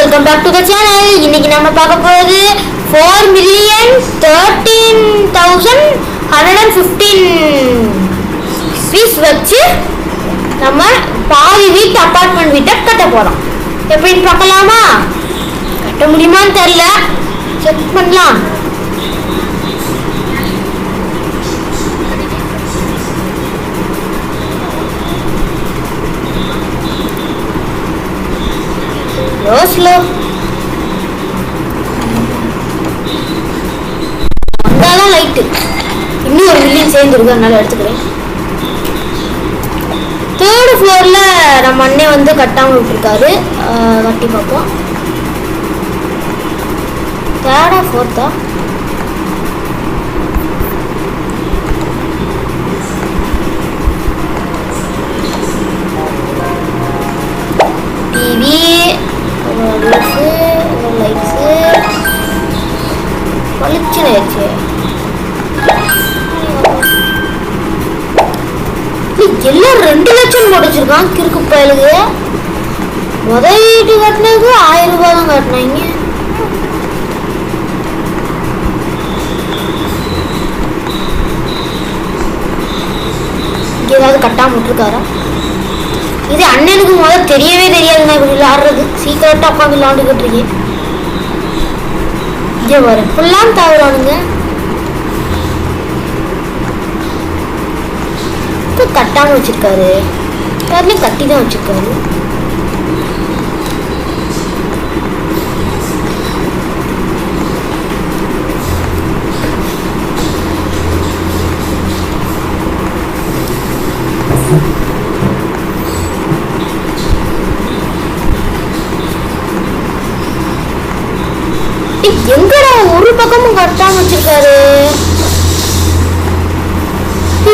Welcome back to the channel. இன்னைக்கு நம்ம பார்க்க போகிறது 4,13,115 ஸ்விஸ் வச்சு நம்ம பாதி வீட்டு அப்பார்ட்மெண்ட் வீட்டை கட்ட போகிறோம். எப்படின்னு பார்க்கலாமா? கட்ட முடியுமான்னு தெரியல, செக் பண்ணலாம். ஸ்லோ வந்தாதான் லைட்டு இன்னும் 1 மில்லியன் சேர்ந்துருக்கு, அதனால எடுத்துக்கிறேன். 3rd ஃப்ளோர்ல நம்ம அண்ணே வந்து கட்டாமல் விட்டுருக்காரு. கட்டி பார்ப்போம். 3rd ஆ 4th ஆ? டிவி, லைட்ஸு பளிச்சுன்னு ஆயிடுச்சு. எல்லாம் 2 லட்சம் முடிச்சிருக்கான் கிறுக்கு பயலுக்கு. முதல் வீட்டு கட்டினதுக்கு 1000 ரூபாய் தான் கட்டினாங்க. ஏதாவது கட்டாம விட்டுருக்காரா? இது அண்ணனுக்கு முதல்ல தெரியவே தெரியாதுங்க இப்படி விளாடுறது. சீக்கிரட்டா உட்காந்து விளாண்டுக்கிட்டு இருக்கேன். இங்கே வர ஃபுல்லாம் தவறானுங்க. கட்டாம வச்சிருக்காரு, யாருலையும் கட்டி தான் வச்சிருக்காரு. எங்கடா ஒரு பக்கமும் கட்டாம வச்சிருக்காரு?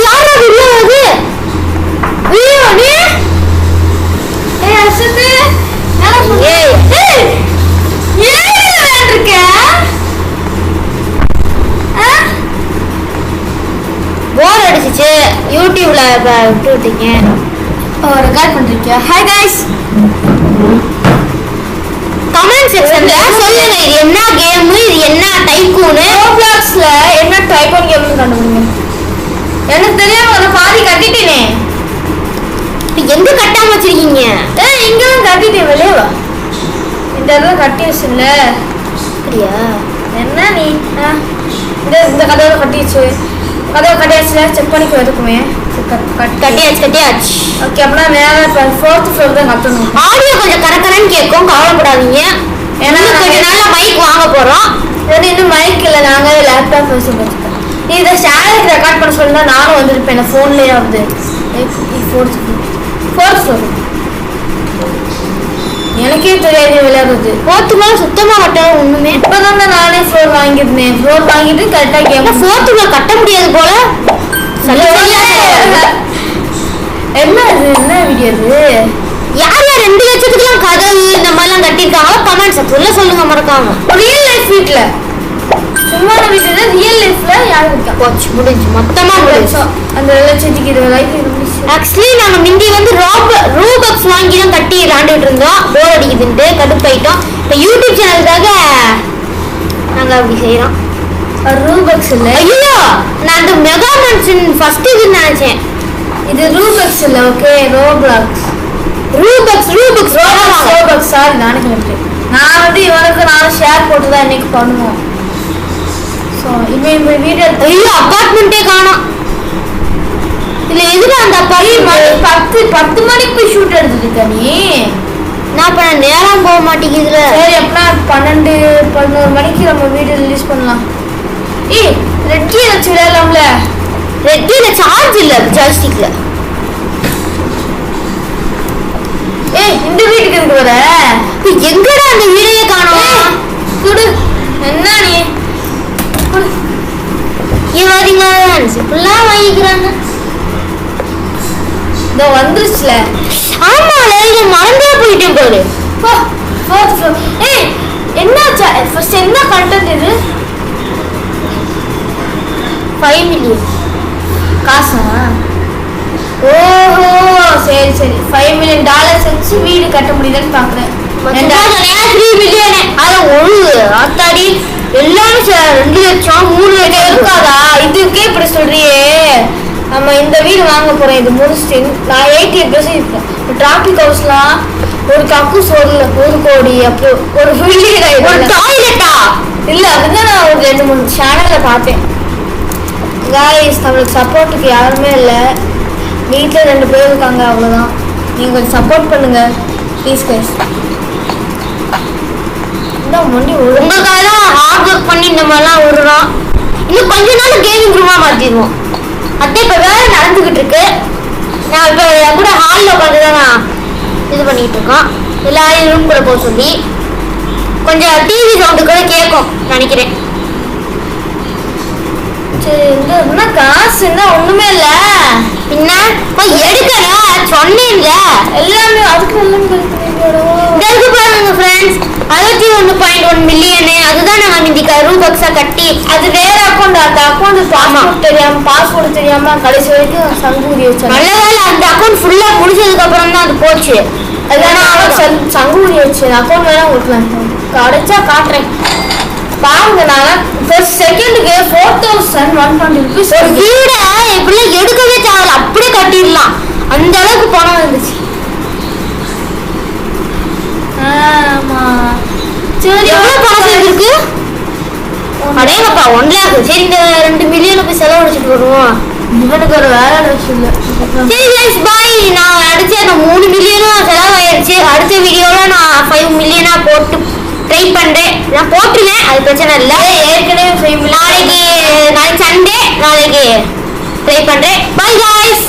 யாரா வீடியோ அது? வீடியோ நீ? ஏய் அசத்து ஏய் ஏய் ஏய் இருக்க? போர் அடிச்சிச்சு, யூடியூப்ல விட்டுட்டீங்க. ரெக்கார்ட் பண்றீங்க. ஹாய் गाइस, கமெண்ட் செக்ஷன்ல சொல்லுங்க இது என்ன கேம், இது என்ன டைக்கூன். ரோப்ளாக்ஸ்ல என்ன டைக்கூன் கேம்னு கண்டுபிடிங்க. எனக்கு தெரியாம ஒரு பாதி கட்டிட்டேனே. எங்க கட்டாம வச்சிருக்கீங்க? இங்க தான் கட்டிட்டேன். வெளியே வா. இந்த இடத்துல கட்டி வச்சுல. அப்படியா? என்ன நீ இந்த கதவை கட்டிச்சு, கதவை கட்டியாச்சுல. செக் பண்ணிக்கோ எதுக்குமே. கட்டியாச்சு. ஓகே, அப்படின்னா மேலே 4th ஃப்ளோர் தான் கட்டணும். ஆடியோ கொஞ்சம் கரெக்டானு கேட்கும், கவலைப்படாதீங்க. ஏன்னா கொஞ்சம் நாள்ல மைக் வாங்க போறோம். இன்னும் மைக் இல்லை, நாங்கள் லேப்டாப் வச்சு வச்சுக்கோம். நீ இதை சேனலுக்கு ரெக்கார்ட் பண்ண சொல்லி தான் நானும் வந்திருப்பேன். என் ஃபோன்லேயே வந்து 4th ஃப்ளோர் எனக்கே தெரியாது விளையாடுறது. 4th ஃப்ளோர் சுத்தமாக கட்டாது ஒன்றுமே. இப்போ தான் நானே ஃப்ளோர் வாங்கியிருந்தேன். ஃப்ளோர் வாங்கிட்டு கரெக்டாக கேம். 4th ஃப்ளோர் கட்ட முடியாது போல. என்ன இது, என்ன வீடியோ இது? யார் யார் 2 லட்சத்துக்குலாம் கதவு இந்த மாதிரிலாம் கட்டியிருக்காங்களோ கமெண்ட் செக்ஷன்ல சொல்லுங்க மறக்காம. ரியல் லைஃப் வீட்ல சும்மா வீட்டுல ரியல் லைஃப்ல யாரும் இருக்கா? போச்சு, முடிஞ்சு, மொத்தமா முடிஞ்சு. அந்த 2 லட்சத்துக்கு இது லைஃப் முடிஞ்சு. ஆக்சுவலி நாங்க முந்தி வந்து ரூபக்ஸ் வாங்கி தான் கட்டி விளாண்டுட்டு இருந்தோம். போர் அடிக்குதுன்ட்டு கடுப்பாயிட்டோம். இப்போ யூடியூப் சேனலுக்காக நாங்க அப்படி செய்யறோம். ரூபக்ஸ் இல்ல, ஐயோ நான் அந்த மெகா மன்ஷன் ஃபர்ஸ்ட் இதுன்னு நினைச்சேன். இது ரூபக்ஸ் இல்ல. Okay, Roblox. ரோபக்ஸ் சாரி, நானே சொல்லிட்டேன். நான் வந்து இவனுக்கு நானும் ஷேர் போட்டு தான் இன்னைக்கு பண்ணுவோம். ஸோ இப்போ வீடியோ. ஐயோ அப்பார்ட்மெண்ட்டே காணோம். இதுல எதுக்கு அந்த 10 மணிக்கு போய் ஷூட் எடுத்துருக்க நீ? நான் இப்போ நேரம் போக மாட்டேங்குதுல. சரி, எப்படின்னா 12-11 மணிக்கு நம்ம வீடியோ ரிலீஸ் பண்ணலாம். ஏய் ரெட் கீ வச்சு விளையாடலாம்ல. ரெட் கீல சார்ஜ் இல்ல ஜாய்ஸ்டிக்ல. ஏய் இந்த வீட்டுக்கு இருக்கு வர. எங்கடா அந்த வீடியோ காணோம்? குடு. என்ன நீ இவரீங்களா சிம்பிளா வாங்கிக்கிறாங்க. இதோ வந்துருச்சுல. ஆமால, இத மறந்தே போயிட்டேன் பாரு. 4th floor. ஏய் என்னாச்சு? ஃபர்ஸ்ட் என்ன கண்டென்ட் இது? 5 மில்லியன் காசா? ஓஹோ சரி சரி $5 மில்லியன் வச்சு வீடு கட்ட முடியுதுன்னு பார்க்குறேன். 3 மில்லியன் அது ஒரு ஆத்தாடி எல்லாரும் 2 லட்சம் 3 லட்சம் இருக்காதா? இதுக்கே இப்படி சொல்றியே. நம்ம இந்த வீடு வாங்க போறோம், இது முடிச்சுட்டு நான் 88% டிராபிக் ஹவுஸ்லாம் ஒரு கக்கூஸ் 1 கோடி, அப்புறம் ஒரு டாய்லெட்டா இல்ல அதுதான் நான் ஒரு 2-3 சேனல்ல பார்த்தேன். गाइस நம்மளுக்கு சப்போர்ட்டுக்கு யாருமே இல்லை, வீட்டில் 2 பேர் இருக்காங்க, அவ்வளோதான். நீங்கள் கொஞ்சம் சப்போர்ட் பண்ணுங்க ப்ளீஸ் கைஸ். உங்களுக்காக தான் ஹார்ட் ஒர்க் பண்ணி இந்த மாதிரிலாம் விடுறோம். இன்னும் கொஞ்ச நாள் கேமிங் ரூமாக மாற்றிடுவோம். அத்தை இப்போ வேலை நடந்துக்கிட்டு இருக்கு. நான் இப்போ கூட ஹாலில் உட்காந்து தான் நான் இது பண்ணிக்கிட்டு இருக்கோம். எல்லாரும் ரூம் கூட போக சொல்லி கொஞ்சம் டிவி சவுண்டு கூட கேட்கும் நினைக்கிறேன். சரி இங்கே என்ன காசு என்ன ஒன்றுமே இல்லை பின்ன எடுக்கல சொன்னேன்ல எல்லாமே அதுக்கு எல்லாமே பாருங்க ஃப்ரெண்ட்ஸ். 61.1 மில்லியன் அதுதான் நாங்கள் மிந்திக்க ரூபக்ஸா கட்டி அது வேற அக்கௌண்ட். அந்த அக்கௌண்ட் பாஸ்போர்ட் தெரியாம கடைசி வரைக்கும் சங்கூதி வச்சோம். நல்ல வேலை அந்த அக்கௌண்ட் ஃபுல்லா முடிச்சதுக்கு அப்புறம் தான் அது போச்சு. அதுதான் சங்கூதி வச்சு அக்கௌண்ட் வேணா உங்களுக்கு கிடைச்சா காட்டுறேன் பாருங்க. நான் ஃபர்ஸ்ட் செகண்டுக்கு 4120 ருபீஸ் ஒரு வீடை எப்படிலாம் எடுக்கவே தேவை, அப்படியே கட்டிடலாம் அந்த அளவுக்கு பணம் இருந்துச்சு. ஆமா சரி எவ்வளவு பணம் இருக்கு? அடேங்கப்பா 1 லேக். சரி இந்த 2 மில்லியன் போய் செலவழிச்சிட்டு வருவோம். இவனுக்கு ஒரு வேலை இல்லை. சரி கைஸ் பாய். நான் அடிச்ச 3 மில்லியனும் செலவாயிருச்சு. அடுத்த வீடியோல நான் 5 மில்லியனா போட்டு ட்ரை பண்றேன். நான் போட்டுருவேன், அது பிரச்சனை இல்லை. ஏற்கனவே நாளைக்கு சண்டே, நாளைக்கு ட்ரை பண்றேன். By guys.